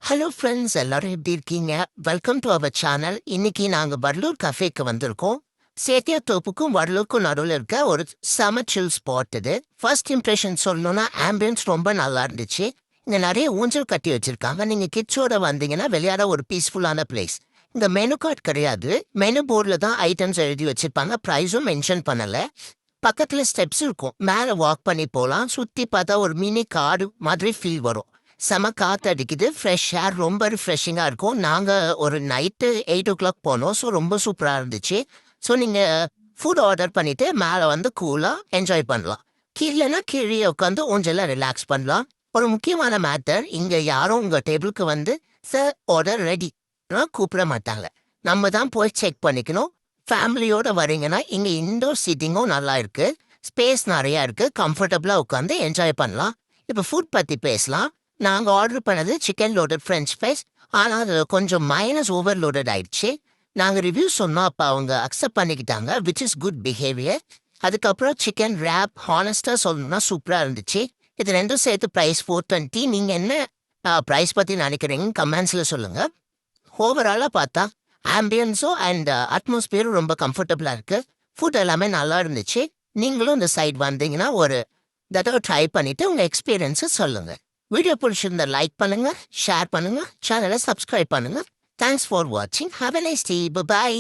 Hello friends, எல்லாரும் எப்படி இருக்கீங்க? Welcome to our channel. இன்னைக்கு நாங்க வடலூர் கஃபேக்கு வந்திருக்கோம். சேத்தியாத்தோப்புக்கும் வடலூருக்கும் நடுவில் இருக்க ஒரு செம சில் ஸ்பாட் இது. ஃபர்ஸ்ட் இம்ப்ரெஷன் சொல்லணும்னா ஆம்பியன்ஸ் ரொம்ப நல்லா இருந்துச்சு. இங்க நிறைய ஊஞ்சல் கட்டி வச்சிருக்காங்க. நீங்க கிட்ஸோட வந்தீங்கன்னா விளையாட ஒரு பீஸ்ஃபுல்லான பிளேஸ். இந்த மெனு கார்டு கிடையாது. மெனு போர்டில் தான் ஐட்டம்ஸ் எழுதி வச்சிருப்பாங்க. ப்ரைஸும் மென்ஷன் பண்ணல. பக்கத்துல ஸ்டெப்ஸ் இருக்கும். மேல வாக் பண்ணி போலாம். சுத்தி பார்த்தா ஒரு மினி காடு மாதிரி ஃபீல் வரும். செம காத்து அடிக்குது. ஃப்ரெஷ் ஏர் ரொம்ப ரிஃப்ரெஷிங்கா இருக்கும். நாங்க ஒரு நைட்டு 8:00 போனோம். ஸோ ரொம்ப சூப்பரா இருந்துச்சு. ஸோ நீங்க ஃபுட் ஆர்டர் பண்ணிட்டு மேல வந்து கூலா என்ஜாய் பண்ணலாம். கீழனா கீழே உட்காந்து ஊஞ்சல்ல ரிலாக்ஸ் பண்ணலாம். ஒரு முக்கியமான மேட்டர், இங்க யாரும் உங்க டேபிளுக்கு வந்து சார் ஆர்டர் ரெடி கூப்பிட மாட்டாங்க. நம்ம தான் போய் செக் பண்ணிக்கணும். ஃபேமிலியோட வரீங்கன்னா இங்க இன்டோர் சீட்டிங்கும் நல்லா இருக்கு. ஸ்பேஸ் நிறைய இருக்கு. கம்ஃபர்டபுளா உட்காந்து என்ஜாய் பண்ணலாம். இப்போ ஃபுட் பத்தி பேசலாம். நாங்க ஆர்டர் பண்ணது சிக்கன் லோடட் ஃப்ரெஞ்ச் ஃப்ரைஸ். ஆனா அது கொஞ்சம் மைனஸ் ஓவர்லோடட் ஆயிடுச்சு. நாங்க ரிவ்யூ சொன்னோம். அப்ப அவங்க அக்செப்ட் பண்ணிக்கிட்டாங்க, விச் இஸ் குட் பிஹேவியர். அதுக்கப்புறம் சிக்கன் ரேப் ஹானஸ்டா சொல்லணும்னா சூப்பரா இருந்துச்சு. இது ரெண்டும் சேர்த்து பிரைஸ் 420. நீங்க என்ன பிரைஸ் பத்தி நினைக்கிறீங்க கமெண்ட்ஸ்ல சொல்லுங்க. ஓவராலா பார்த்தா ஆம்பியன்ஸும் அண்ட் அட்மாஸ்பியரும் ரொம்ப கம்ஃபர்டபுளா இருக்கு. ஃபுட் எல்லாமே நல்லா இருந்துச்சு. நீங்களும் இந்த சைட் வந்தீங்கன்னா ஒரு தடவை ட்ரை பண்ணிட்டு உங்க எக்ஸ்பீரியன்ஸை சொல்லுங்க. வீடியோ பிடிச்சிருந்தா லைக் பண்ணுங்க, ஷேர் பண்ணுங்க, சேனலை சப்ஸ்கிரைப் பண்ணுங்க. தேங்க்ஸ் ஃபார் வாட்சிங். Have a nice day. By.